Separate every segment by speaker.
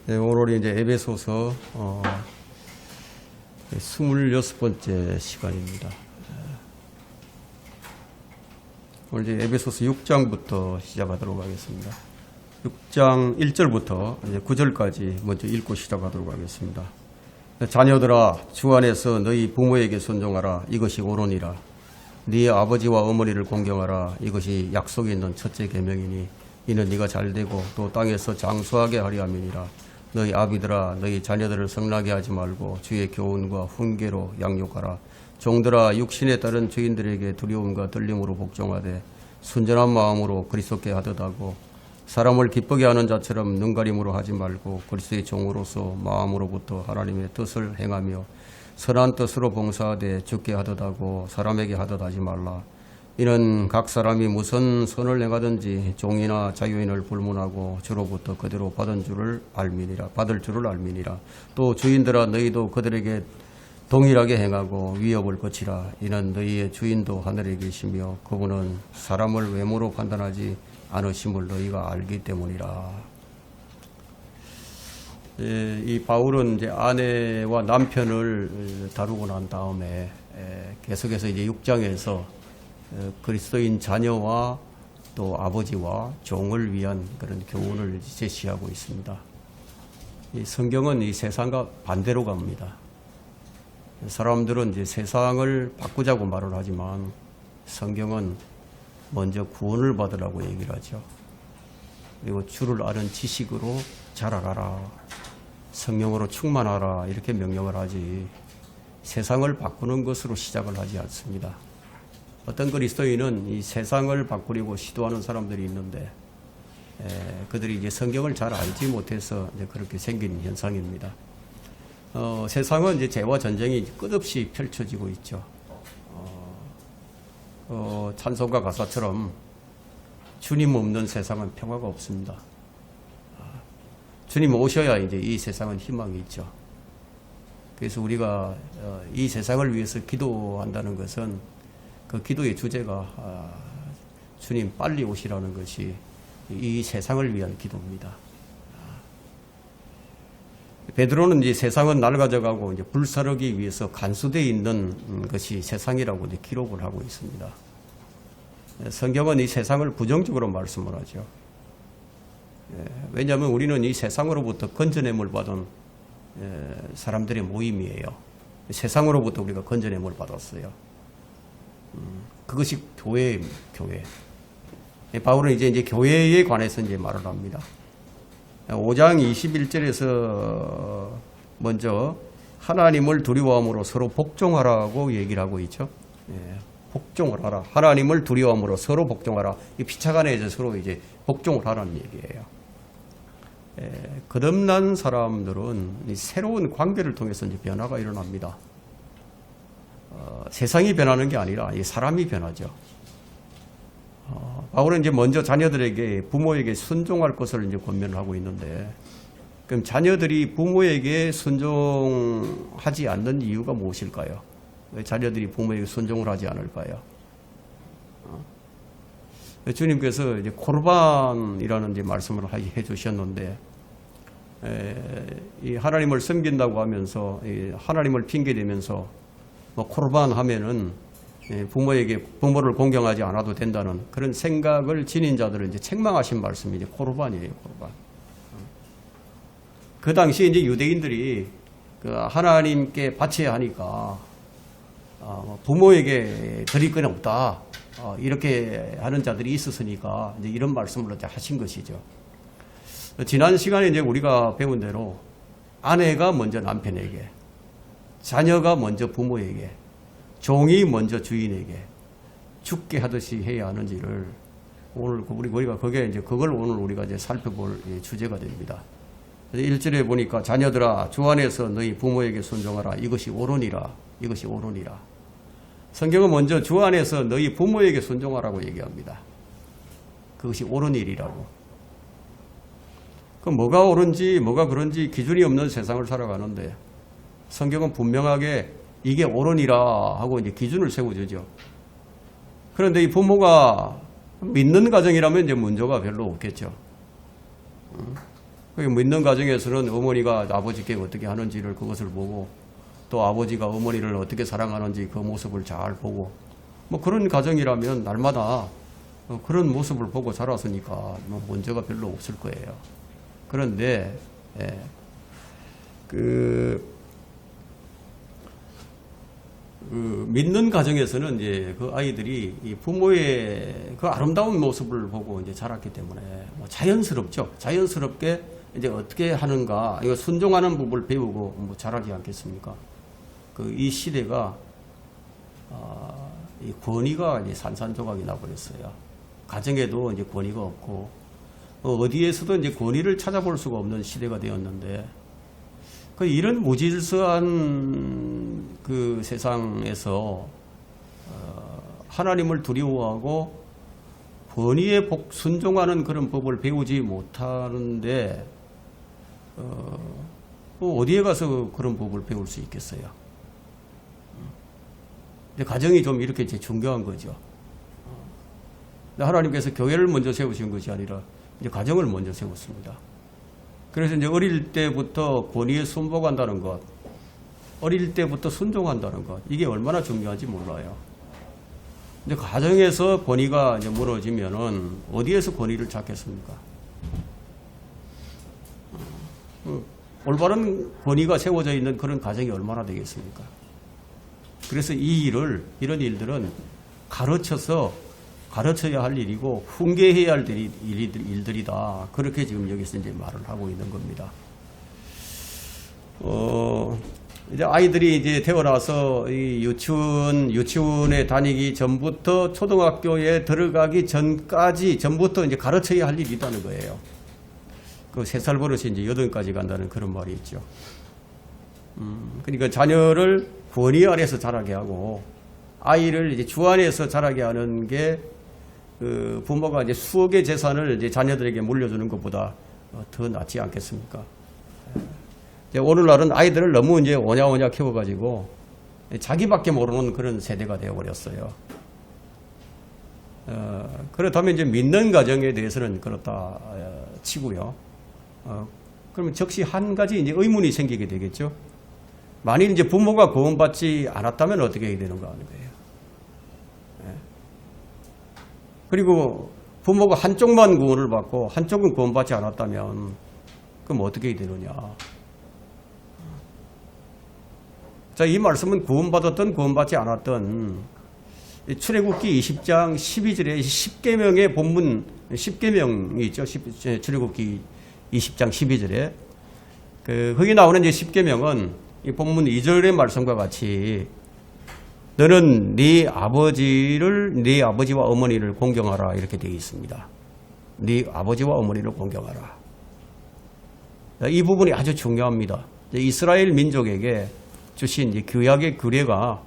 Speaker 1: 네, 오늘이 이제 에베소서 26번째 시간입니다. 오늘 이제 에베소서 6장부터 시작하도록 하겠습니다. 6장 1절부터 이제 9절까지 먼저 읽고 시작하도록 하겠습니다. 자녀들아, 주 안에서 너희 부모에게 순종하라. 이것이 옳으니라. 네 아버지와 어머니를 공경하라. 이것이 약속이 있는 첫째 계명이니 이는 네가 잘되고 또 땅에서 장수하게 하려 함이니라. 너희 아비들아, 너희 자녀들을 성나게 하지 말고 주의 교훈과 훈계로 양육하라. 종들아, 육신에 따른 주인들에게 두려움과 떨림으로 복종하되 순전한 마음으로 그리스도께 하듯 하고 사람을 기쁘게 하는 자처럼 눈가림으로 하지 말고 그리스도의 종으로서 마음으로부터 하나님의 뜻을 행하며 선한 뜻으로 봉사하되 주께 하듯 하고 사람에게 하듯 하지 말라. 이는 각 사람이 무슨 선을 행하든지 종이나 자유인을 불문하고 주로부터 그대로 받을 줄을 알미니라. 또 주인들아, 너희도 그들에게 동일하게 행하고 위협을 거치라. 이는 너희의 주인도 하늘에 계시며 그분은 사람을 외모로 판단하지 않으심을 너희가 알기 때문이라. 이 바울은 이제 아내와 남편을 다루고 난 다음에 계속해서 이제 6장에서 그리스도인 자녀와 또 아버지와 종을 위한 그런 교훈을 제시하고 있습니다. 이 성경은 이 세상과 반대로 갑니다. 사람들은 이제 세상을 바꾸자고 말을 하지만 성경은 먼저 구원을 받으라고 얘기를 하죠. 그리고 주를 아는 지식으로 자라가라. 성령으로 충만하라. 이렇게 명령을 하지 세상을 바꾸는 것으로 시작을 하지 않습니다. 어떤 그리스도인은 이 세상을 바꾸려고 시도하는 사람들이 있는데 그들이 이제 성경을 잘 알지 못해서 이제 그렇게 생긴 현상입니다. 세상은 이제 죄와 전쟁이 끝없이 펼쳐지고 있죠. 찬송가 가사처럼 주님 없는 세상은 평화가 없습니다. 주님 오셔야 이제 이 세상은 희망이 있죠. 그래서 우리가 이 세상을 위해서 기도한다는 것은 그 기도의 주제가 주님 빨리 오시라는 것이 이 세상을 위한 기도입니다. 베드로는 이제 세상은 낡아져가고 이제 불사르기 위해서 간수되어 있는 것이 세상이라고 이제 기록을 하고 있습니다. 성경은 이 세상을 부정적으로 말씀을 하죠. 왜냐하면 우리는 이 세상으로부터 건져냄을 받은 사람들의 모임이에요. 세상으로부터 우리가 건져냄을 받았어요. 그것이 교회입니다. 교회. 바울은 이제 교회에 관해서 이제 말을 합니다. 5장 21절에서 먼저 하나님을 두려워함으로 서로 복종하라고 얘기를 하고 있죠. 복종을 하라. 하나님을 두려워함으로 서로 복종하라. 이 피차간에 서로 이제 복종을 하라는 얘기예요. 거듭난 사람들은 새로운 관계를 통해서 이제 변화가 일어납니다. 세상이 변하는 게 아니라 이 사람이 변하죠. 바울은 이제 먼저 자녀들에게 부모에게 순종할 것을 이제 권면을 하고 있는데, 그럼 자녀들이 부모에게 순종하지 않는 이유가 무엇일까요? 왜 자녀들이 부모에게 순종을 하지 않을까요? 주님께서 이제 코르반이라는 이제 말씀을 해 주셨는데, 이 하나님을 섬긴다고 하면서 하나님을 핑계 대면서 코르반 하면은 부모에게 부모를 공경하지 않아도 된다는 그런 생각을 지닌 자들을 이제 책망하신 말씀이 이제 코르반이에요. 코르반. 그 당시에 이제 유대인들이 그 하나님께 바쳐야 하니까 부모에게 드릴 건 없다. 이렇게 하는 자들이 있었으니까 이제 이런 말씀을 이제 하신 것이죠. 지난 시간에 이제 우리가 배운 대로 아내가 먼저 남편에게, 자녀가 먼저 부모에게, 종이 먼저 주인에게 죽게 하듯이 해야 하는지를 오늘 우리가 그걸 오늘 우리가 이제 살펴볼 주제가 됩니다. 1절에 보니까 자녀들아, 주 안에서 너희 부모에게 순종하라. 이것이 옳으니라. 이것이 옳으니라. 성경은 먼저 주 안에서 너희 부모에게 순종하라고 얘기합니다. 그것이 옳은 일이라고. 그럼 뭐가 옳은지 뭐가 그런지 기준이 없는 세상을 살아가는데 성경은 분명하게 이게 옳으니라 하고 이제 기준을 세워주죠. 그런데 이 부모가 믿는 가정이라면 이제 문제가 별로 없겠죠. 믿는 가정에서는 어머니가 아버지께 어떻게 하는지를 그것을 보고 또 아버지가 어머니를 어떻게 사랑하는지 그 모습을 잘 보고 뭐 그런 가정이라면 날마다 그런 모습을 보고 자랐으니까 뭐 문제가 별로 없을 거예요. 그런데 믿는 가정에서는 이제 그 아이들이 이 부모의 그 아름다운 모습을 보고 이제 자랐기 때문에 뭐 자연스럽죠. 자연스럽게 이제 어떻게 하는가, 이거 순종하는 법을 배우고 뭐 자라지 않겠습니까? 이 시대가 이 권위가 이제 산산조각이 나버렸어요. 가정에도 이제 권위가 없고 어디에서도 이제 권위를 찾아볼 수가 없는 시대가 되었는데 이런 무질서한 그 세상에서 하나님을 두려워하고 권위에 순종하는 그런 법을 배우지 못하는데 어디에 가서 그런 법을 배울 수 있겠어요? 가정이 좀 이렇게 이제 중요한 거죠. 하나님께서 교회를 먼저 세우신 것이 아니라 이제 가정을 먼저 세웠습니다. 그래서 이제 어릴 때부터 권위에 순복한다는 것, 어릴 때부터 순종한다는 것, 이게 얼마나 중요한지 몰라요. 근데 가정에서 권위가 이제 무너지면은 어디에서 권위를 찾겠습니까? 올바른 권위가 세워져 있는 그런 가정이 얼마나 되겠습니까? 그래서 이런 일들은 가르쳐야 할 일이고 훈계해야 할 일들이다. 그렇게 지금 여기서 이제 말을 하고 있는 겁니다. 이제 아이들이 이제 태어나서 이 유치원에 다니기 전부터 초등학교에 들어가기 전부터 이제 가르쳐야 할 일이 있다는 거예요. 그 3살 버릇이 이제 8까지 간다는 그런 말이 있죠. 그러니까 자녀를 권위 아래서 자라게 하고 아이를 이제 주 안에서 자라게 하는 게 그 부모가 이제 수억의 재산을 이제 자녀들에게 물려주는 것보다 더 낫지 않겠습니까? 이제 오늘날은 아이들을 너무 이제 오냐오냐 키워가지고 자기밖에 모르는 그런 세대가 되어버렸어요. 그렇다면 이제 믿는 가정에 대해서는 그렇다 치고요. 그러면 즉시 한 가지 이제 의문이 생기게 되겠죠. 만일 이제 부모가 구원받지 않았다면 어떻게 해야 되는가 하는 거예요. 그리고 부모가 한쪽만 구원을 받고 한쪽은 구원받지 않았다면 그럼 어떻게 해야 되느냐. 자, 이 말씀은 구원받았던 구원받지 않았던 출애굽기 20장 12절에 10계명의 본문 10계명이 있죠. 출애굽기 20장 12절에 거기 나오는 이제 10계명은 이 본문 2절의 말씀과 같이 너는 네 아버지와 어머니를 공경하라 이렇게 되어 있습니다. 네 아버지와 어머니를 공경하라. 이 부분이 아주 중요합니다. 이스라엘 민족에게 주신 이제 구약의 규례가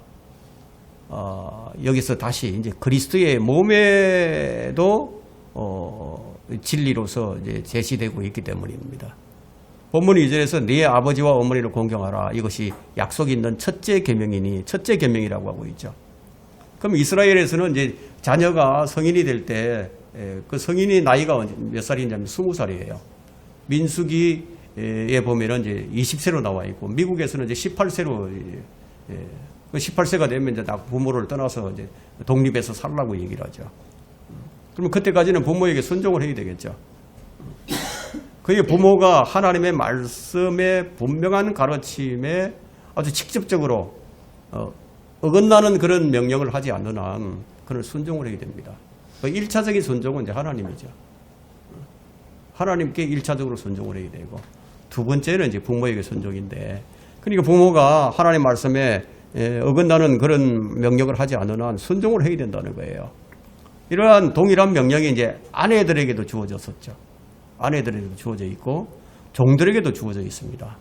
Speaker 1: 여기서 다시 이제 그리스도의 몸에도 진리로서 이제 제시되고 있기 때문입니다. 본문 2절에서 네 아버지와 어머니를 공경하라. 이것이 약속 있는 첫째 계명이니 첫째 계명이라고 하고 있죠. 그럼 이스라엘에서는 이제 자녀가 성인이 될 때 그 성인이 나이가 몇 살이냐면 20살이에요. 민수기에 보면은 이제 20세로 나와 있고 미국에서는 이제 18세로 18세가 되면 이제 부모를 떠나서 이제 독립해서 살라고 얘기를 하죠. 그러면 그때까지는 부모에게 순종을 해야 되겠죠. 그의 부모가 하나님의 말씀의 분명한 가르침에 아주 직접적으로 어긋나는 그런 명령을 하지 않는 한 그는 순종을 해야 됩니다. 1차적인 순종은 이제 하나님이죠. 하나님께 1차적으로 순종을 해야 되고 두 번째는 이제 부모에게 순종인데 그러니까 부모가 하나님 말씀에 어긋나는 그런 명령을 하지 않는 한 순종을 해야 된다는 거예요. 이러한 동일한 명령이 이제 아내들에게도 주어졌었죠. 아내들에게도 주어져 있고 종들에게도 주어져 있습니다.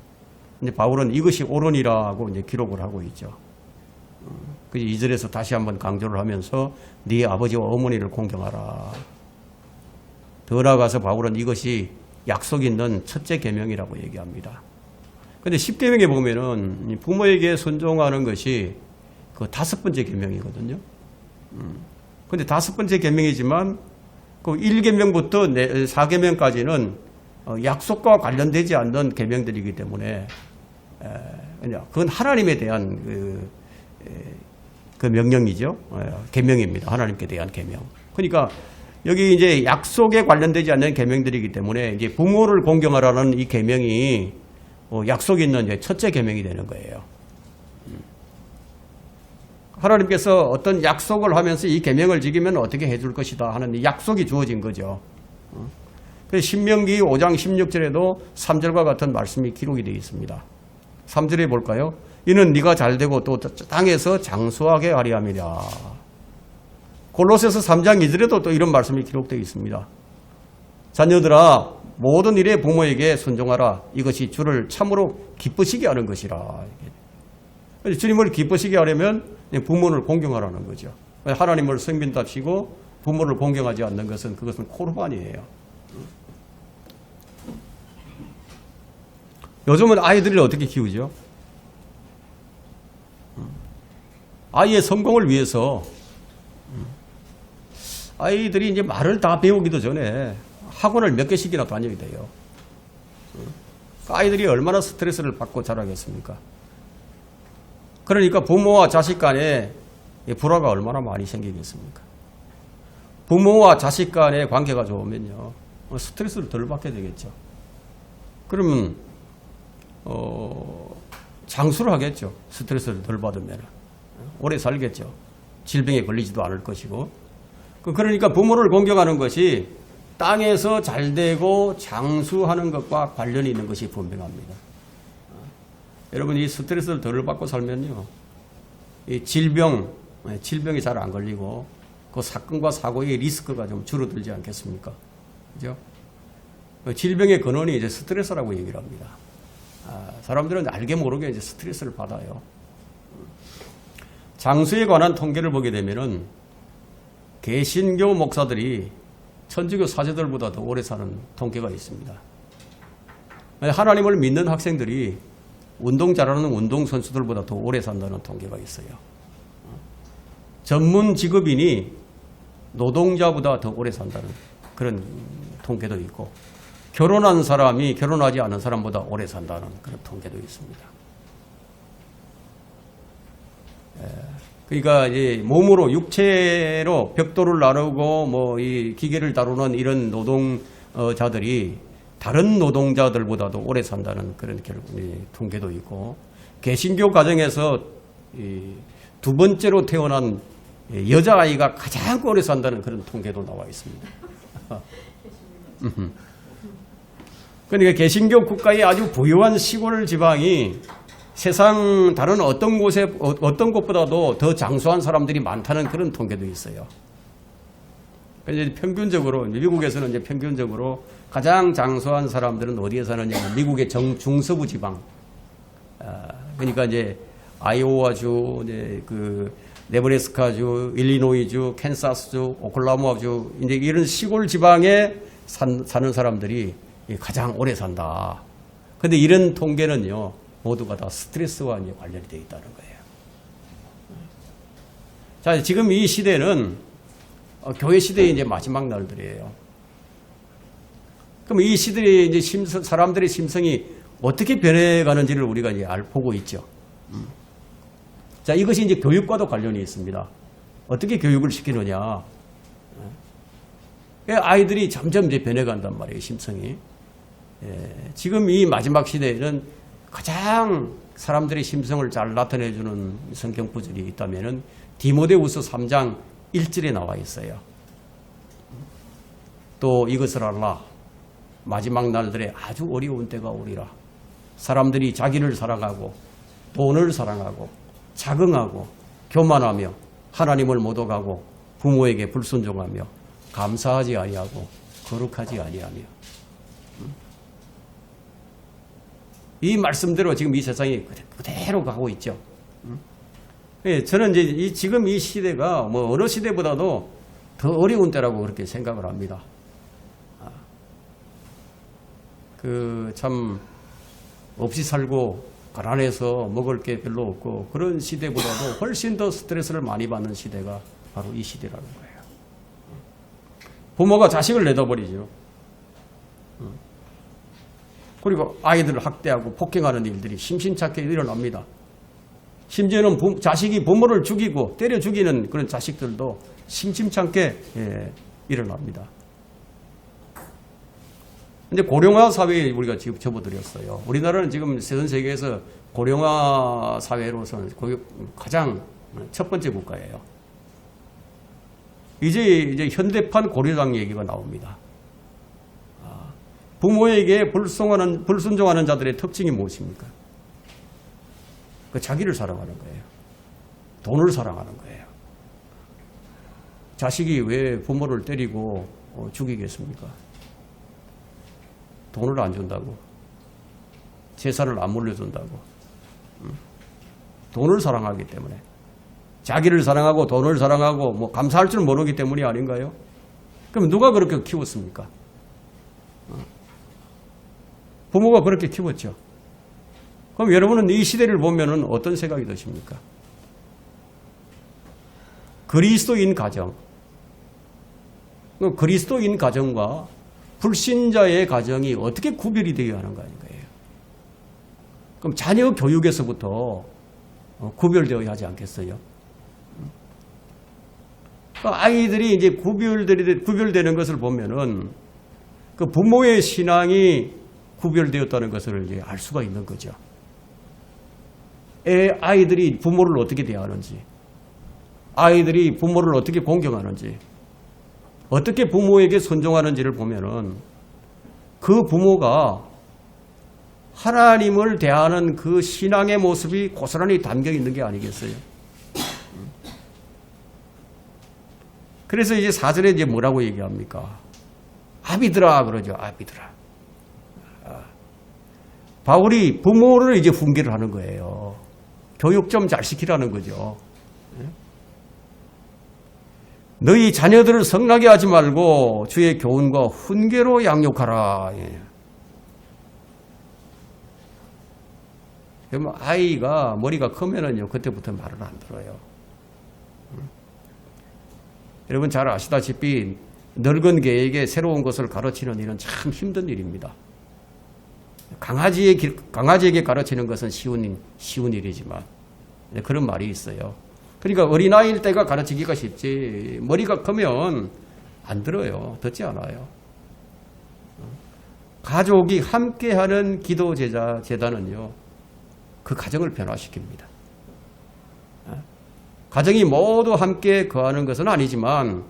Speaker 1: 이제 바울은 이것이 옳으니라고 이제 기록을 하고 있죠. 그 2절에서 다시 한번 강조를 하면서 네 아버지와 어머니를 공경하라. 더 나아가서 바울은 이것이 약속 있는 첫째 계명이라고 얘기합니다. 그런데 10계명에 보면은 부모에게 순종하는 것이 그 5번째 계명이거든요. 그런데 5번째 계명이지만 그 1계명부터 4계명까지는 약속과 관련되지 않는 계명들이기 때문에 그건 하나님에 대한 그 명령이죠. 계명입니다. 하나님께 대한 계명. 그러니까 여기 이제 약속에 관련되지 않는 계명들이기 때문에 이제 부모를 공경하라는 이 계명이 약속이 있는 이제 첫째 계명이 되는 거예요. 하나님께서 어떤 약속을 하면서 이 계명을 지키면 어떻게 해줄 것이다 하는 이 약속이 주어진 거죠. 그래서 신명기 5장 16절에도 3절과 같은 말씀이 기록이 되어 있습니다. 3절에 볼까요? 이는 네가 잘되고 또 땅에서 장수하게 하리 함이라. 골로새서 3장 2절에도 또 이런 말씀이 기록되어 있습니다. 자녀들아 모든 일에 부모에게 순종하라. 이것이 주를 참으로 기쁘시게 하는 것이라. 주님을 기쁘시게 하려면 부모를 공경하라는 거죠. 하나님을 성민답시고 부모를 공경하지 않는 것은 그것은 코르반이에요. 요즘은 아이들을 어떻게 키우죠? 아이의 성공을 위해서 아이들이 이제 말을 다 배우기도 전에 학원을 몇 개씩이나 다녀야 돼요. 아이들이 얼마나 스트레스를 받고 자라겠습니까? 그러니까 부모와 자식 간에 불화가 얼마나 많이 생기겠습니까? 부모와 자식 간의 관계가 좋으면요, 스트레스를 덜 받게 되겠죠. 그러면 장수를 하겠죠. 스트레스를 덜 받으면 오래 살겠죠. 질병에 걸리지도 않을 것이고. 그러니까 부모를 공경하는 것이 땅에서 잘되고 장수하는 것과 관련이 있는 것이 분명합니다. 여러분, 이 스트레스를 덜 받고 살면요, 이 질병이 잘 안 걸리고 그 사건과 사고의 리스크가 좀 줄어들지 않겠습니까? 그죠? 질병의 근원이 이제 스트레스라고 얘기를 합니다. 사람들은 알게 모르게 이제 스트레스를 받아요. 장수에 관한 통계를 보게 되면은 개신교 목사들이 천주교 사제들보다 더 오래 사는 통계가 있습니다. 하나님을 믿는 학생들이 운동 잘하는 운동선수들보다 더 오래 산다는 통계가 있어요. 전문 직업인이 노동자보다 더 오래 산다는 그런 통계도 있고, 결혼한 사람이 결혼하지 않은 사람보다 오래 산다는 그런 통계도 있습니다. 그러니까 이제 몸으로 육체로 벽돌을 나르고 뭐 이 기계를 다루는 이런 노동자들이 다른 노동자들보다도 오래 산다는 그런 통계도 있고, 개신교 가정에서 두 번째로 태어난 여자아이가 가장 오래 산다는 그런 통계도 나와 있습니다. 그러니까 개신교 국가의 아주 부유한 시골 지방이 세상 다른 어떤 곳보다도 더 장수한 사람들이 많다는 그런 통계도 있어요. 이제 평균적으로, 미국에서는 이제 평균적으로 가장 장수한 사람들은 어디에 사느냐? 미국의 중서부 지방. 그러니까 이제 아이오와주, 그 네브래스카주, 일리노이주, 캔사스주, 오클라호마주, 이제 이런 시골 지방에 사는 사람들이 가장 오래 산다. 근데 이런 통계는요, 모두가 다 스트레스와 이제 관련이 되어 있다는 거예요. 자, 지금 이 시대는 교회 시대의 이제 마지막 날들이에요. 그럼 이 시대의 이제 사람들의 심성이 어떻게 변해가는지를 우리가 이제 보고 있죠. 자, 이것이 이제 교육과도 관련이 있습니다. 어떻게 교육을 시키느냐. 아이들이 점점 이제 변해간단 말이에요, 심성이. 지금 이 마지막 시대에는 가장 사람들의 심성을 잘 나타내주는 성경 구절이 있다면은 디모데후서 3장 1절에 나와 있어요. 또 이것을 알라. 마지막 날들에 아주 어려운 때가 오리라. 사람들이 자기를 사랑하고 돈을 사랑하고 자긍하고 교만하며 하나님을 모독하고 부모에게 불순종하며 감사하지 아니하고 거룩하지 아니하며. 이 말씀대로 지금 이 세상이 그대로 가고 있죠. 저는 이제 지금 이 시대가 뭐 어느 시대보다도 더 어려운 때라고 그렇게 생각을 합니다. 참 없이 살고 가난해서 먹을 게 별로 없고 그런 시대보다도 훨씬 더 스트레스를 많이 받는 시대가 바로 이 시대라는 거예요. 부모가 자식을 내다버리죠. 그리고 아이들을 학대하고 폭행하는 일들이 심심찮게 일어납니다. 심지어는 자식이 부모를 죽이고 때려 죽이는 그런 자식들도 심심찮게 일어납니다. 근데 고령화 사회에 우리가 지금 접어들었어요. 우리나라는 지금 전 세계에서 고령화 사회로서는 가장 첫 번째 국가예요. 이제 현대판 고려당 얘기가 나옵니다. 부모에게 불순종하는 자들의 특징이 무엇입니까? 자기를 사랑하는 거예요. 돈을 사랑하는 거예요. 자식이 왜 부모를 때리고 죽이겠습니까? 돈을 안 준다고. 재산을 안 물려준다고. 돈을 사랑하기 때문에. 자기를 사랑하고 돈을 사랑하고 감사할 줄 모르기 때문이 아닌가요? 그럼 누가 그렇게 키웠습니까? 부모가 그렇게 키웠죠. 그럼 여러분은 이 시대를 보면은 어떤 생각이 드십니까? 그리스도인 가정. 그리스도인 가정과 불신자의 가정이 어떻게 구별이 되어야 하는 거 아닌가요? 그럼 자녀 교육에서부터 구별되어야 하지 않겠어요? 아이들이 이제 구별되는 것을 보면은 그 부모의 신앙이 구별되었다는 것을 이제 알 수가 있는 거죠. 아이들이 부모를 어떻게 대하는지, 아이들이 부모를 어떻게 공경하는지, 어떻게 부모에게 순종하는지를 보면은 그 부모가 하나님을 대하는 그 신앙의 모습이 고스란히 담겨 있는 게 아니겠어요? 그래서 이제 4절에 이제 뭐라고 얘기합니까? 아비들아 그러죠. 아비들아. 바울이 부모를 이제 훈계를 하는 거예요. 교육 좀 잘 시키라는 거죠. 너희 자녀들을 성나게 하지 말고 주의 교훈과 훈계로 양육하라. 아이가 머리가 크면은요, 그때부터 말을 안 들어요. 여러분 잘 아시다시피 늙은 개에게 새로운 것을 가르치는 일은 참 힘든 일입니다. 강아지에게 가르치는 것은 쉬운 일이지만 그런 말이 있어요. 그러니까 어린아이일 때가 가르치기가 쉽지 머리가 크면 안 들어요. 듣지 않아요. 가족이 함께하는 기도제단은요. 그 가정을 변화시킵니다. 가정이 모두 함께 거하는 것은 아니지만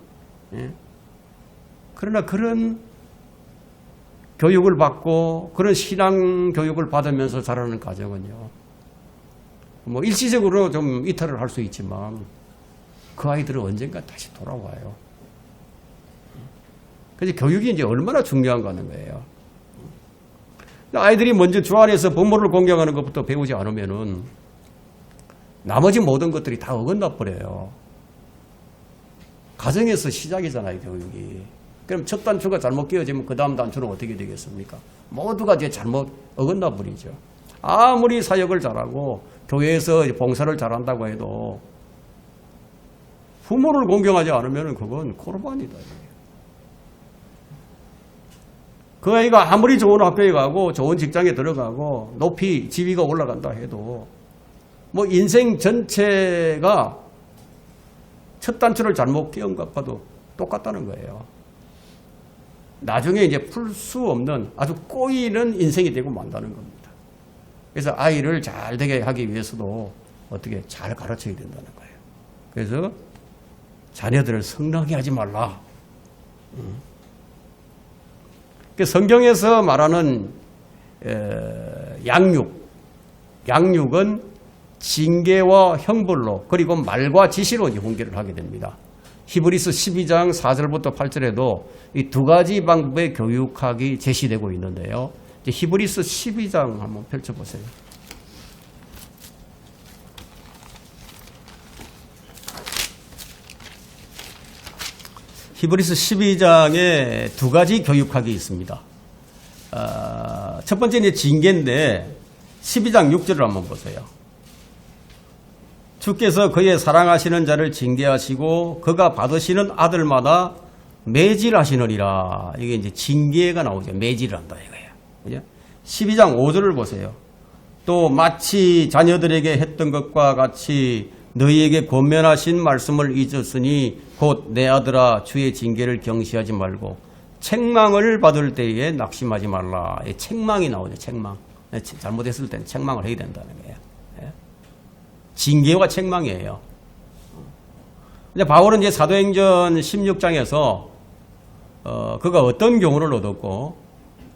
Speaker 1: 그러나 그런 교육을 받고 그런 신앙 교육을 받으면서 자라는 가정은요. 일시적으로 좀 이탈을 할 수 있지만 그 아이들은 언젠가 다시 돌아와요. 그래서 교육이 이제 얼마나 중요한가 하는 거예요. 아이들이 먼저 주 안에서 부모를 공경하는 것부터 배우지 않으면은 나머지 모든 것들이 다 어긋나 버려요. 가정에서 시작이잖아요, 교육이. 그럼 첫 단추가 잘못 끼워지면 그 다음 단추는 어떻게 되겠습니까? 모두가 이제 잘못 어긋나 버리죠. 아무리 사역을 잘하고 교회에서 봉사를 잘한다고 해도 부모를 공경하지 않으면 그건 코르반이다. 그 아이가 아무리 좋은 학교에 가고 좋은 직장에 들어가고 높이 지위가 올라간다 해도 인생 전체가 첫 단추를 잘못 끼운 것과도 똑같다는 거예요. 나중에 이제 풀 수 없는 아주 꼬이는 인생이 되고 만다는 겁니다. 그래서 아이를 잘 되게 하기 위해서도 어떻게 잘 가르쳐야 된다는 거예요. 그래서 자녀들을 성나게 하지 말라. 성경에서 말하는 양육은 징계와 형벌로 그리고 말과 지시로 훈계를 하게 됩니다. 히브리서 12장 4절부터 8절에도 이 두 가지 방법의 교육학이 제시되고 있는데요. 이제 히브리서 12장 한번 펼쳐보세요. 히브리서 12장에 두 가지 교육학이 있습니다. 첫 번째는 징계인데 12장 6절을 한번 보세요. 주께서 그의 사랑하시는 자를 징계하시고 그가 받으시는 아들마다 매질하시느니라. 이게 이제 징계가 나오죠. 매질을 한다 이거예요. 그죠? 12장 5절을 보세요. 또 마치 자녀들에게 했던 것과 같이 너희에게 권면하신 말씀을 잊었으니 곧 내 아들아 주의 징계를 경시하지 말고 책망을 받을 때에 낙심하지 말라. 책망이 나오죠. 책망. 잘못했을 때는 책망을 해야 된다는 거예요. 징계와 책망이에요. 이제 바울은 이제 사도행전 16장에서 그가 어떤 교훈을 얻었고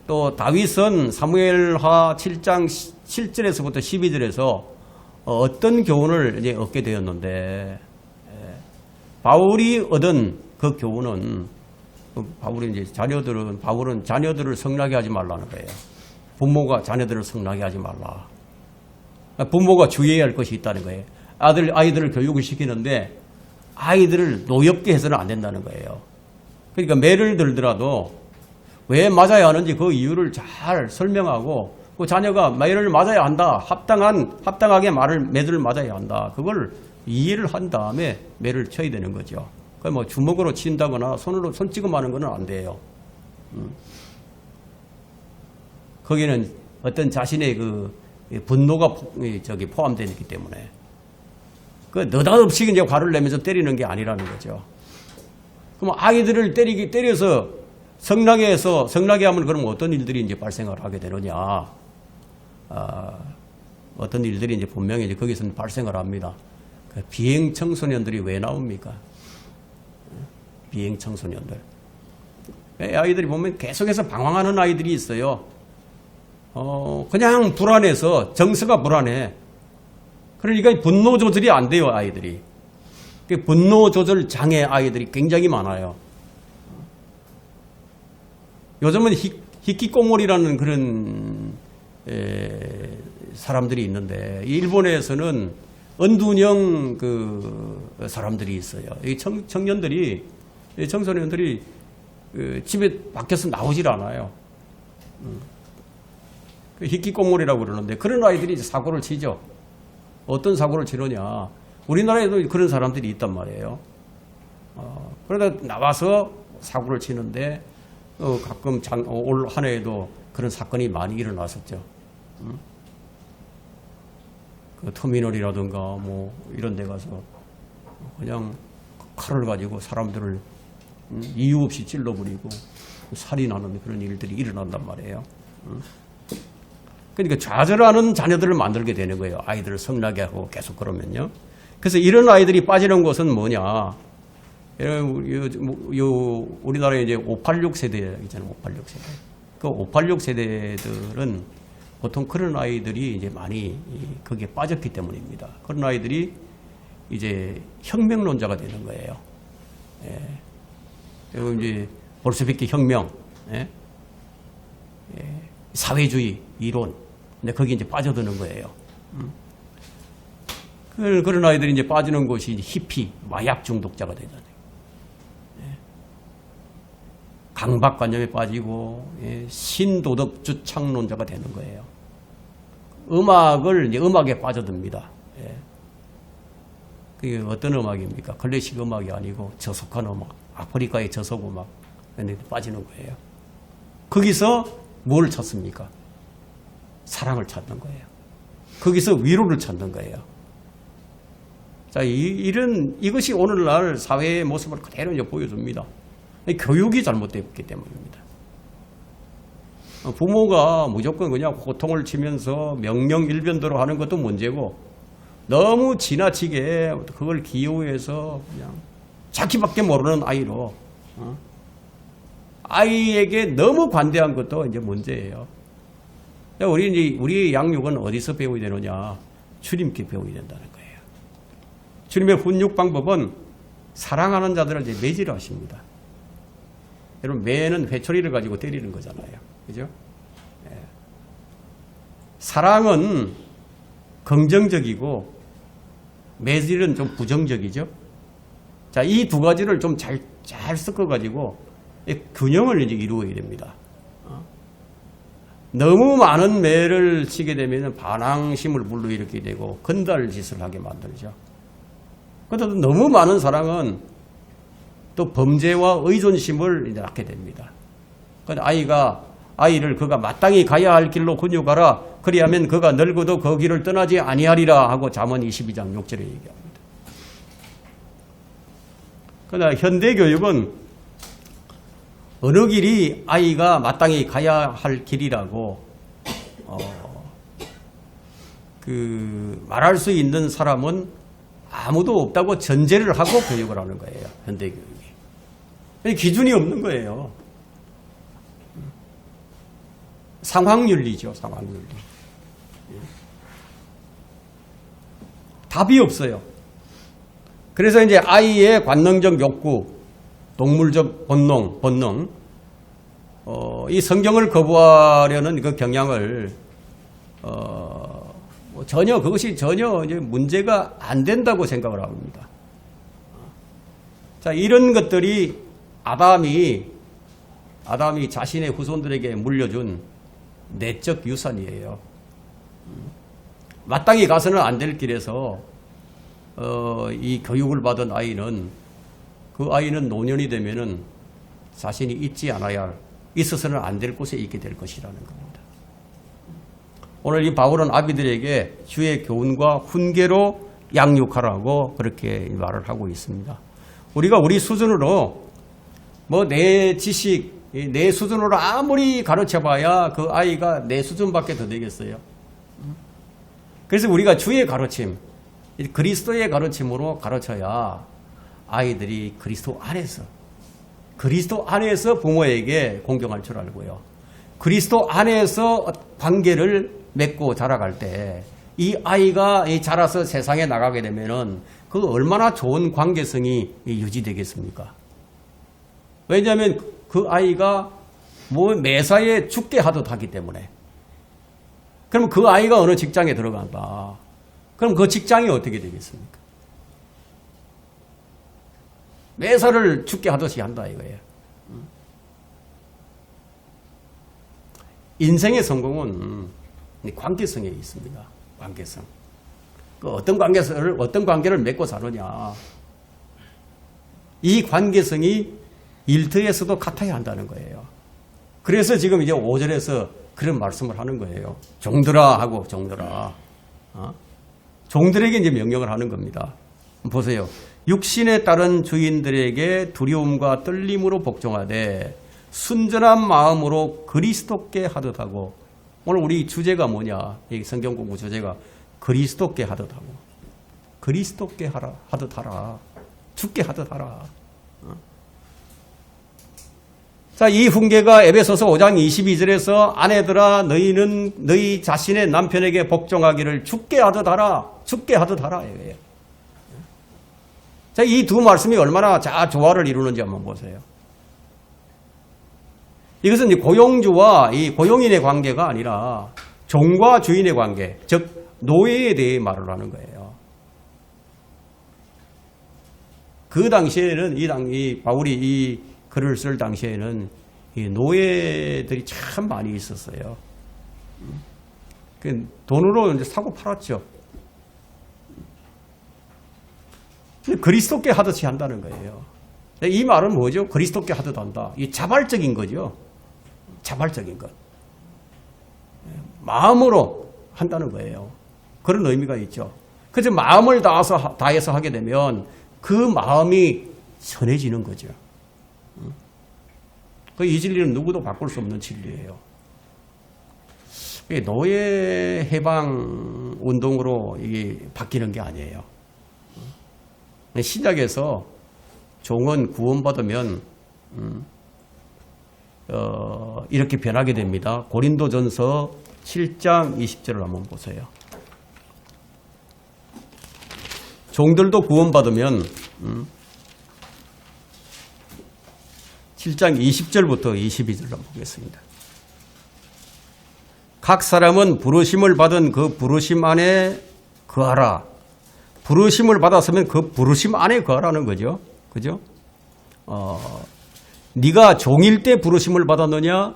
Speaker 1: 또 다윗은 사무엘하 7장 7절에서부터 12절에서 어떤 교훈을 이제 얻게 되었는데 바울이 얻은 그 교훈은 바울은 이제 바울은 자녀들을 성나게 하지 말라는 거예요. 부모가 자녀들을 성나게 하지 말라. 부모가 주의해야 할 것이 있다는 거예요. 아이들을 교육을 시키는데 아이들을 노엽게 해서는 안 된다는 거예요. 그러니까 매를 들더라도 왜 맞아야 하는지 그 이유를 잘 설명하고 그 자녀가 매를 맞아야 한다. 합당하게 매를 맞아야 한다. 그걸 이해를 한 다음에 매를 쳐야 되는 거죠. 그 뭐 주먹으로 친다거나 손찌검하는 건 안 돼요. 거기는 어떤 자신의 그 분노가 포함되어 있기 때문에 그 느닷없이 이제 화를 내면서 때리는 게 아니라는 거죠. 그럼 아이들을 때려서 성나게 하면 그럼 어떤 일들이 이제 발생을 하게 되느냐? 어떤 일들이 이제 분명히 이제 거기서는 발생을 합니다. 그 비행 청소년들이 왜 나옵니까? 비행 청소년들. 아이들이 보면 계속해서 방황하는 아이들이 있어요. 그냥 불안해서 정서가 불안해. 그러니까 분노 조절이 안 돼요, 아이들이. 분노 조절 장애 아이들이 굉장히 많아요. 요즘은 히키코모리라는 그런 사람들이 있는데 일본에서는 은둔형 그 사람들이 있어요. 이 청소년들이 집에 밖에서 나오질 않아요. 히키코모리라고 그러는데 그런 아이들이 이제 사고를 치죠. 어떤 사고를 치느냐. 우리나라에도 그런 사람들이 있단 말이에요. 그러다 나와서 사고를 치는데 가끔 올 한 해에도 그런 사건이 많이 일어났었죠. 그 터미널이라든가 뭐 이런 데 가서 그냥 칼을 가지고 사람들을 이유 없이 찔러버리고 살인하는 그런 일들이 일어난단 말이에요. 그러니까 좌절하는 자녀들을 만들게 되는 거예요. 아이들을 성나게 하고 계속 그러면요. 그래서 이런 아이들이 빠지는 곳은 뭐냐. 우리나라에 이제 586 세대 있잖아요. 586 세대. 그 586 세대들은 보통 그런 아이들이 이제 많이 거기에 빠졌기 때문입니다. 그런 아이들이 이제 혁명론자가 되는 거예요. 그리고 이제 볼셰비키 혁명, 사회주의 이론, 근데 거기 이제 빠져드는 거예요. 그런 아이들이 이제 빠지는 곳이 이제 히피, 마약 중독자가 되잖아요. 강박관념에 빠지고 신도덕 주창론자가 되는 거예요. 음악에 빠져듭니다. 그게 어떤 음악입니까? 클래식 음악이 아니고 저속한 음악, 아프리카의 저속 음악, 근데 빠지는 거예요. 거기서 뭘 찾습니까? 사랑을 찾는 거예요. 거기서 위로를 찾는 거예요. 자, 이것이 오늘날 사회의 모습을 그대로 이제 보여줍니다. 교육이 잘못됐기 때문입니다. 부모가 무조건 그냥 호통을 치면서 명령일변대로 하는 것도 문제고 너무 지나치게 그걸 기호해서 그냥 자기밖에 모르는 아이로 아이에게 너무 관대한 것도 이제 문제예요. 우리의 양육은 어디서 배워야 되느냐? 주님께 배워야 된다는 거예요. 주님의 훈육 방법은 사랑하는 자들을 이제 매질을 하십니다. 여러분, 매는 회초리를 가지고 때리는 거잖아요. 그죠? 사랑은 긍정적이고 매질은 좀 부정적이죠. 자, 이 두 가지를 좀 잘 섞어가지고 균형을 이제 이루어야 됩니다. 너무 많은 매를 치게 되면 반항심을 불러일으키게 되고 건달짓을 하게 만들죠. 그런데 너무 많은 사랑은 또 범죄와 의존심을 이제 낳게 됩니다. 그런데 아이가 아이를 그가 마땅히 가야 할 길로 군육하라. 그리하면 그가 늙어도 그 길을 떠나지 아니하리라 하고 잠언 22장 6절에 얘기합니다. 그러나 현대교육은 어느 길이 아이가 마땅히 가야 할 길이라고 말할 수 있는 사람은 아무도 없다고 전제를 하고 교육을 하는 거예요. 현대교육이. 기준이 없는 거예요. 상황윤리죠. 상황윤리. 답이 없어요. 그래서 이제 아이의 관능적 욕구, 동물적 본능, 이 성경을 거부하려는 그 경향을 그것이 전혀 이제 문제가 안 된다고 생각을 합니다. 자, 이런 것들이 아담이 자신의 후손들에게 물려준 내적 유산이에요. 마땅히 가서는 안 될 길에서 이 교육을 받은 아이는 노년이 되면은 자신이 있어서는 안 될 곳에 있게 될 것이라는 겁니다. 오늘 이 바울은 아비들에게 주의 교훈과 훈계로 양육하라고 그렇게 말을 하고 있습니다. 우리가 우리 수준으로 내 지식, 내 수준으로 아무리 가르쳐봐야 그 아이가 내 수준밖에 더 되겠어요. 그래서 우리가 주의 가르침, 그리스도의 가르침으로 가르쳐야 아이들이 그리스도 안에서 부모에게 공경할 줄 알고요. 그리스도 안에서 관계를 맺고 자라갈 때 이 아이가 자라서 세상에 나가게 되면은 그 얼마나 좋은 관계성이 유지되겠습니까? 왜냐하면 그 아이가 매사에 죽게 하듯 하기 때문에. 그럼 그 아이가 어느 직장에 들어간다. 그럼 그 직장이 어떻게 되겠습니까? 매사를 죽게 하듯이 한다 이거예요. 인생의 성공은 관계성에 있습니다. 관계성. 어떤 관계를 맺고 사느냐. 이 관계성이 일터에서도 같아야 한다는 거예요. 그래서 지금 이제 5절에서 그런 말씀을 하는 거예요. 종들아 하고 종들아. 종들에게 이제 명령을 하는 겁니다. 보세요. 육신에 따른 주인들에게 두려움과 떨림으로 복종하되 순전한 마음으로 그리스도께 하듯 하고. 오늘 우리 주제가 뭐냐? 이 성경 공부 주제가 그리스도께 하듯 하고. 그리스도께 하듯 하라. 죽게 하듯 하라. 자, 이 훈계가 에베소서 5장 22절에서 아내들아 너희는 너희 자신의 남편에게 복종하기를 죽게 하듯 하라. 죽게 하듯 하라. 이거예요. 자, 이 두 말씀이 얼마나 조화를 이루는지 한번 보세요. 이것은 이제 고용주와 이 고용인의 관계가 아니라 종과 주인의 관계, 즉 노예에 대해 말을 하는 거예요. 그 당시에는 이 바울이 이 글을 쓸 당시에는 이 노예들이 참 많이 있었어요. 돈으로 이제 사고 팔았죠. 그리스도께 하듯이 한다는 거예요. 이 말은 뭐죠? 그리스도께 하듯 한다. 이 자발적인 거죠. 자발적인 것. 마음으로 한다는 거예요. 그런 의미가 있죠. 그래서 마음을 다해서 하게 되면 그 마음이 선해지는 거죠. 이 진리는 누구도 바꿀 수 없는 진리예요. 노예 해방 운동으로 이게 바뀌는 게 아니에요. 신약에서 종은 구원받으면 이렇게 변하게 됩니다. 고린도전서 7장 20절을 한번 보세요. 종들도 구원받으면 7장 20절부터 22절을 한번 보겠습니다. 각 사람은 부르심을 받은 그 부르심 안에 거하라. 부르심을 받았으면 그 부르심 안에 거하라는 거죠. 그죠? 네가 종일 때 부르심을 받았느냐?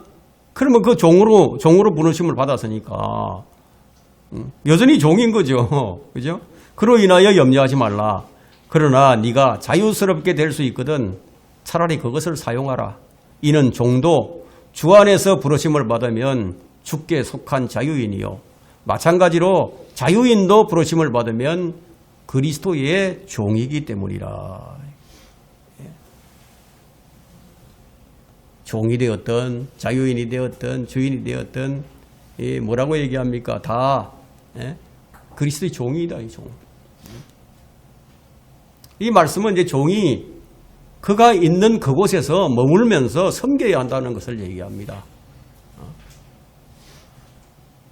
Speaker 1: 그러면 그 종으로 부르심을 받았으니까 여전히 종인 거죠. 그죠? 그로 인하여 염려하지 말라. 그러나 네가 자유스럽게 될 수 있거든 차라리 그것을 사용하라. 이는 종도 주 안에서 부르심을 받으면 주께 속한 자유인이요. 마찬가지로 자유인도 부르심을 받으면 그리스도의 종이기 때문이라. 종이 되었든 자유인이 되었든 주인이 되었든 뭐라고 얘기합니까? 다 그리스도의 종이다. 이 종. 이 말씀은 이제 종이 그가 있는 그곳에서 머물면서 섬겨야 한다는 것을 얘기합니다.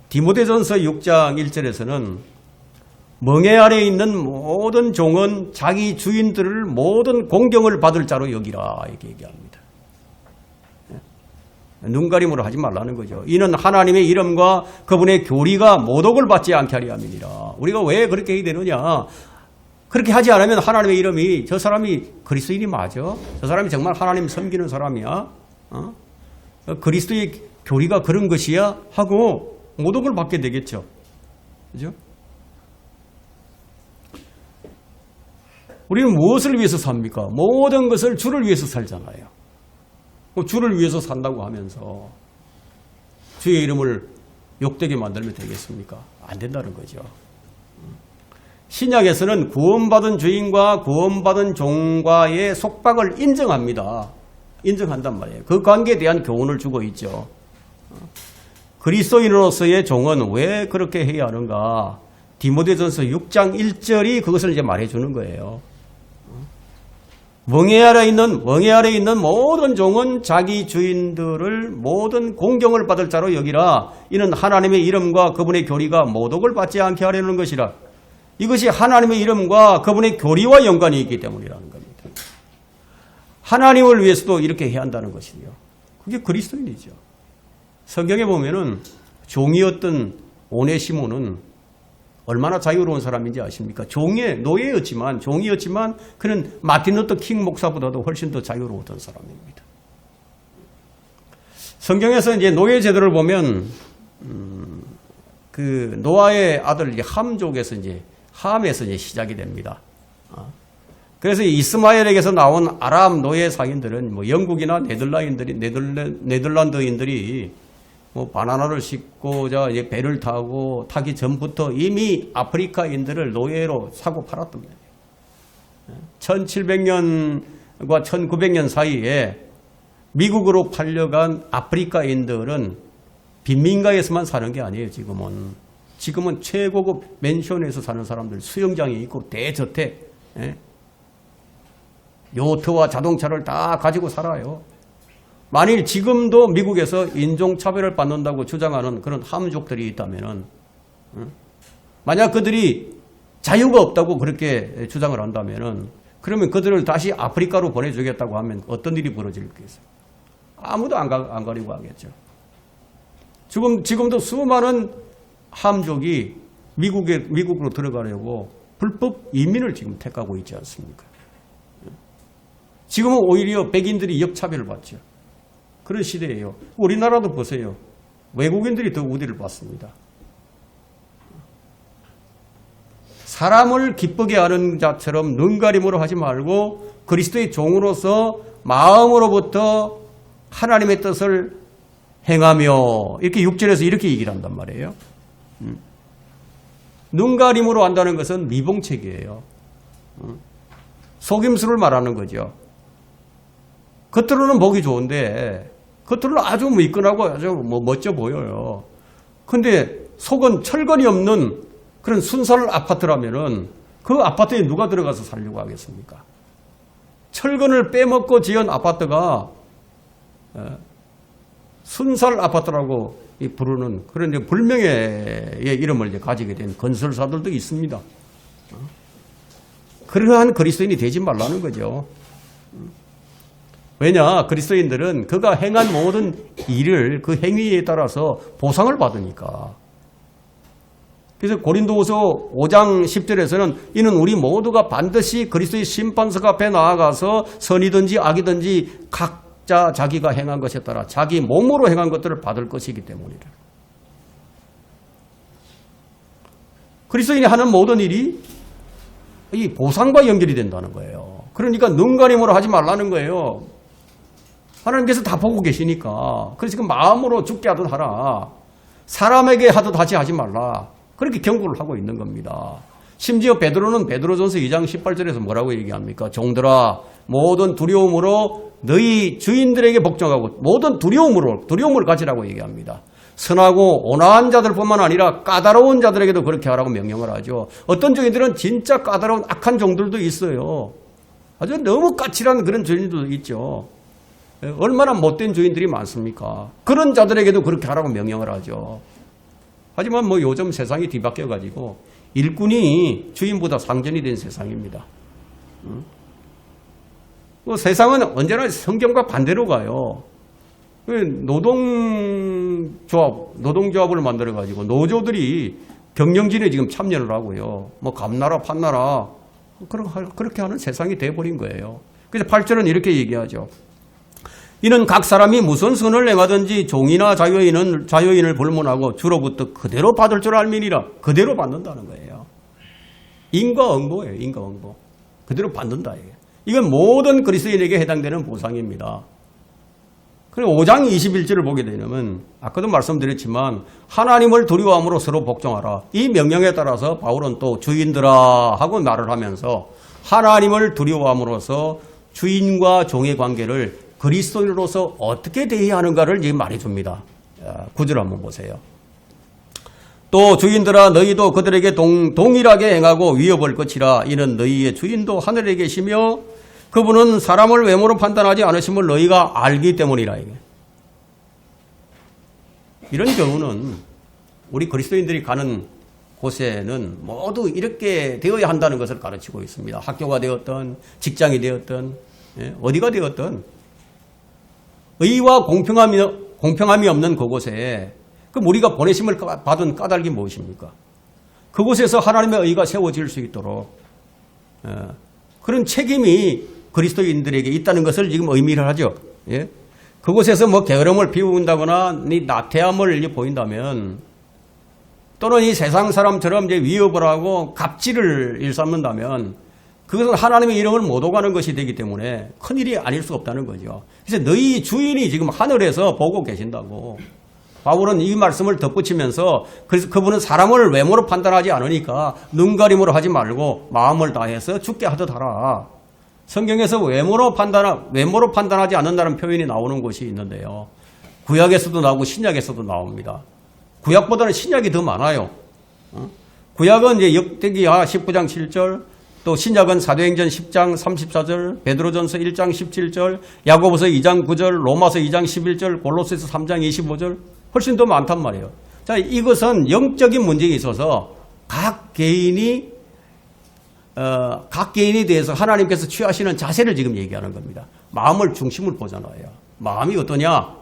Speaker 1: 디모데전서 6장 1절에서는 멍에 아래 있는 모든 종은 자기 주인들을 모든 공경을 받을 자로 여기라 이렇게 얘기합니다. 눈가림으로 하지 말라는 거죠. 이는 하나님의 이름과 그분의 교리가 모독을 받지 않게 하려 함이니라. 우리가 왜 그렇게 해야 되느냐? 그렇게 하지 않으면 하나님의 이름이 저 사람이 그리스도인이 맞아? 저 사람이 정말 하나님 섬기는 사람이야? 그리스도의 교리가 그런 것이야? 하고 모독을 받게 되겠죠. 그죠? 우리는 무엇을 위해서 삽니까? 모든 것을 주를 위해서 살잖아요. 주를 위해서 산다고 하면서 주의 이름을 욕되게 만들면 되겠습니까? 안 된다는 거죠. 신약에서는 구원받은 주인과 구원받은 종과의 속박을 인정합니다. 인정한단 말이에요. 그 관계에 대한 교훈을 주고 있죠. 그리스도인으로서의 종은 왜 그렇게 해야 하는가? 디모데전서 6장 1절이 그것을 이제 말해주는 거예요. 멍에 아래 있는 모든 종은 자기 주인들을 모든 공경을 받을 자로 여기라. 이는 하나님의 이름과 그분의 교리가 모독을 받지 않게 하려는 것이라. 이것이 하나님의 이름과 그분의 교리와 연관이 있기 때문이라는 겁니다. 하나님을 위해서도 이렇게 해야 한다는 것이요. 그게 그리스도인이죠. 성경에 보면은 종이었던 오네시모는 얼마나 자유로운 사람인지 아십니까? 노예였지만 그는 마틴 루터 킹 목사보다도 훨씬 더 자유로웠던 사람입니다. 성경에서 이제 노예 제도를 보면 그 노아의 아들 함족에서 함에서 시작이 됩니다. 그래서 이스마엘에게서 나온 아람 노예 상인들은 뭐 영국이나 네덜란드인들이 뭐 바나나를 싣고자 배를 타기 전부터 이미 아프리카인들을 노예로 사고 팔았던 거예요. 1700년과 1900년 사이에 미국으로 팔려간 아프리카인들은 빈민가에서만 사는 게 아니에요. 지금은 최고급 맨션에서 사는 사람들, 수영장이 있고 대저택, 요트와 자동차를 다 가지고 살아요. 만일 지금도 미국에서 인종차별을 받는다고 주장하는 그런 함족들이 있다면, 만약 그들이 자유가 없다고 그렇게 주장을 한다면, 그러면 그들을 다시 아프리카로 보내주겠다고 하면 어떤 일이 벌어질겠어요? 아무도 안 가려고 하겠죠. 지금도 수많은 함족이 미국으로 들어가려고 불법 이민을 지금 택하고 있지 않습니까? 지금은 오히려 백인들이 역차별을 받죠. 그런 시대예요. 우리나라도 보세요. 외국인들이 더 우대를 받습니다. 사람을 기쁘게 하는 자처럼 눈가림으로 하지 말고 그리스도의 종으로서 마음으로부터 하나님의 뜻을 행하며, 이렇게 6절에서 이렇게 얘기를 한단 말이에요. 눈가림으로 한다는 것은 미봉책이에요. 속임수를 말하는 거죠. 겉으로는 보기 좋은데, 겉으로는 아주 미끈하고 아주 멋져 보여요. 근데 속은 철근이 없는 그런 순살 아파트라면은 그 아파트에 누가 들어가서 살려고 하겠습니까? 철근을 빼먹고 지은 아파트가 순살 아파트라고 부르는 그런 불명예의 이름을 가지게 된 건설사들도 있습니다. 그러한 그리스도인이 되지 말라는 거죠. 왜냐? 그리스도인들은 그가 행한 모든 일을 그 행위에 따라서 보상을 받으니까. 그래서 고린도후서 5장 10절에서는 이는 우리 모두가 반드시 그리스도의 심판석 앞에 나아가서 선이든지 악이든지 각자 자기가 행한 것에 따라 자기 몸으로 행한 것들을 받을 것이기 때문이다. 그리스도인이 하는 모든 일이 이 보상과 연결이 된다는 거예요. 그러니까 눈가림으로 하지 말라는 거예요. 하나님께서 다 보고 계시니까. 그래서 지금 마음으로 죽게 하듯 하라. 사람에게 하듯 하지 말라. 그렇게 경고를 하고 있는 겁니다. 심지어 베드로는 베드로전서 2장 18절에서 뭐라고 얘기합니까? 종들아, 모든 두려움으로 너희 주인들에게 복종하고 모든 두려움을 가지라고 얘기합니다. 선하고 온화한 자들뿐만 아니라 까다로운 자들에게도 그렇게 하라고 명령을 하죠. 어떤 주인들은 진짜 까다로운 악한 종들도 있어요. 아주 너무 까칠한 그런 주인들도 있죠. 얼마나 못된 주인들이 많습니까? 그런 자들에게도 그렇게 하라고 명령을 하죠. 하지만 뭐 요즘 세상이 뒤바뀌어가지고 일꾼이 주인보다 상전이 된 세상입니다. 세상은 언제나 성경과 반대로 가요. 노동조합을 만들어가지고 노조들이 경영진에 지금 참여를 하고요. 뭐 감나라 판나라 그렇게 하는 세상이 돼버린 거예요. 그래서 8절은 이렇게 얘기하죠. 이는 각 사람이 무슨 선을 행하든지 종이나 자유인을 불문하고 주로부터 그대로 받을 줄 알미니라. 그대로 받는다는 거예요. 인과응보예요. 인과응보. 그대로 받는다. 이건 모든 그리스도인에게 해당되는 보상입니다. 그리고 5장 21절을 보게 되면 아까도 말씀드렸지만 하나님을 두려워함으로 서로 복종하라. 이 명령에 따라서 바울은 또 주인들아 하고 말을 하면서 하나님을 두려워함으로써 주인과 종의 관계를 그리스도인으로서 어떻게 대해야 하는가를 지금 말해줍니다. 9절 한번 보세요. 또 주인들아 너희도 그들에게 동일하게 행하고 위협을 거치라. 이는 너희의 주인도 하늘에 계시며 그분은 사람을 외모로 판단하지 않으심을 너희가 알기 때문이라. 이런 경우는 우리 그리스도인들이 가는 곳에는 모두 이렇게 되어야 한다는 것을 가르치고 있습니다. 학교가 되었든 직장이 되었든 어디가 되었든 의와 공평함이 없는 그곳에 그럼 우리가 보내심을 받은 까닭이 무엇입니까? 그곳에서 하나님의 의가 세워질 수 있도록 그런 책임이 그리스도인들에게 있다는 것을 지금 의미를 하죠. 예? 그곳에서 뭐 게으름을 피운다거나 나태함을 보인다면 또는 이 세상 사람처럼 이제 위협을 하고 갑질을 일삼는다면 그것은 하나님의 이름을 못 오가는 것이 되기 때문에 큰일이 아닐 수 없다는 거죠. 그래서 너희 주인이 지금 하늘에서 보고 계신다고. 바울은 이 말씀을 덧붙이면서 그래서 그분은 사람을 외모로 판단하지 않으니까 눈가림으로 하지 말고 마음을 다해서 죽게 하듯 하라. 성경에서 외모로 판단하지 않는다는 표현이 나오는 곳이 있는데요. 구약에서도 나오고 신약에서도 나옵니다. 구약보다는 신약이 더 많아요. 구약은 이제 역대기하 19장 7절, 또 신약은 사도행전 10장 34절, 베드로전서 1장 17절, 야고보서 2장 9절, 로마서 2장 11절, 골로새서 3장 25절 훨씬 더 많단 말이에요. 자, 이것은 영적인 문제에 있어서 각 개인에 대해서 하나님께서 취하시는 자세를 지금 얘기하는 겁니다. 마음을 중심을 보잖아요. 마음이 어떠냐?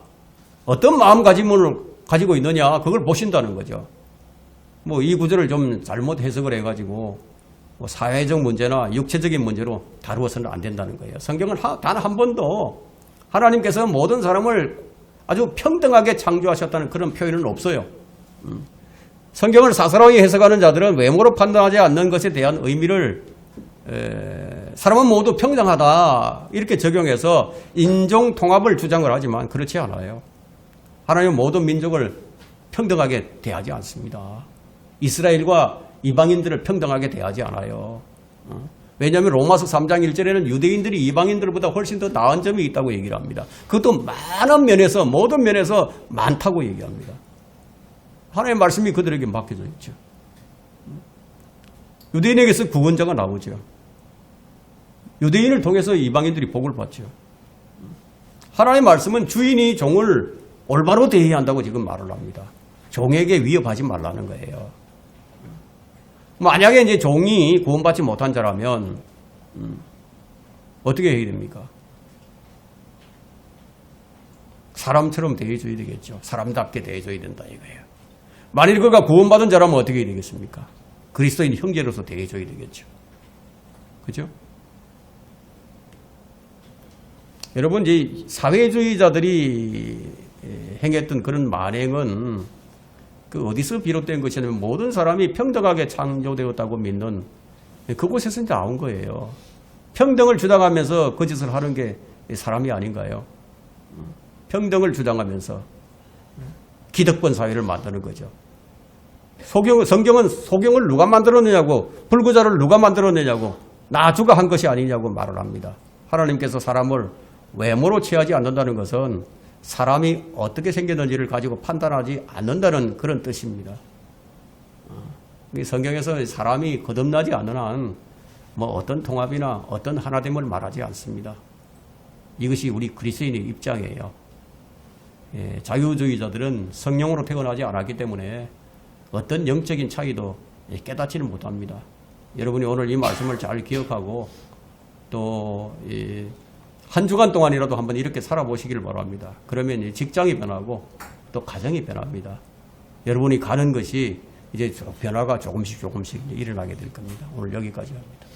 Speaker 1: 어떤 마음가짐을 가지고 있느냐? 그걸 보신다는 거죠. 뭐 이 구절을 좀 잘못 해석을 해가지고 뭐 사회적 문제나 육체적인 문제로 다루어서는 안 된다는 거예요. 성경은 단 한 번도 하나님께서 모든 사람을 아주 평등하게 창조하셨다는 그런 표현은 없어요. 성경을 사사로이 해석하는 자들은 외모로 판단하지 않는 것에 대한 의미를 사람은 모두 평등하다 이렇게 적용해서 인종 통합을 주장을 하지만 그렇지 않아요. 하나님은 모든 민족을 평등하게 대하지 않습니다. 이스라엘과 이방인들을 평등하게 대하지 않아요. 왜냐하면 로마서 3장 1절에는 유대인들이 이방인들보다 훨씬 더 나은 점이 있다고 얘기를 합니다. 그것도 많은 면에서 모든 면에서 많다고 얘기합니다. 하나님의 말씀이 그들에게 맡겨져 있죠. 유대인에게서 구원자가 나오죠. 유대인을 통해서 이방인들이 복을 받죠. 하나님의 말씀은 주인이 종을 올바로 대해야 한다고 지금 말을 합니다. 종에게 위협하지 말라는 거예요. 만약에 이제 종이 구원받지 못한 자라면 어떻게 해야 됩니까? 사람처럼 대해줘야 되겠죠. 사람답게 대해줘야 된다 이거예요. 만일 그가 구원받은 자라면 어떻게 해야 되겠습니까? 그리스도인 형제로서 대해줘야 되겠죠. 그죠? 여러분, 이 사회주의자들이 행했던 그런 만행은 그 어디서 비롯된 것이냐면 모든 사람이 평등하게 창조되었다고 믿는 그곳에서 나온 거예요. 평등을 주장하면서 그 짓을 하는 게 사람이 아닌가요? 평등을 주장하면서 기득권 사회를 만드는 거죠. 성경은 소경을 누가 만들어내냐고, 불구자를 누가 만들어내냐고, 나주가 한 것이 아니냐고 말을 합니다. 하나님께서 사람을 외모로 취하지 않는다는 것은 사람이 어떻게 생겼는지를 가지고 판단하지 않는다는 그런 뜻입니다. 성경에서 사람이 거듭나지 않는 한 뭐 어떤 통합이나 어떤 하나됨을 말하지 않습니다. 이것이 우리 그리스도인의 입장이에요. 자유주의자들은 성령으로 태어나지 않았기 때문에 어떤 영적인 차이도 깨닫지는 못합니다. 여러분이 오늘 이 말씀을 잘 기억하고 또 한 주간 동안이라도 한번 이렇게 살아보시기를 바랍니다. 그러면 직장이 변하고 또 가정이 변합니다. 여러분이 가는 것이 이제 변화가 조금씩 일어나게 될 겁니다. 오늘 여기까지 합니다.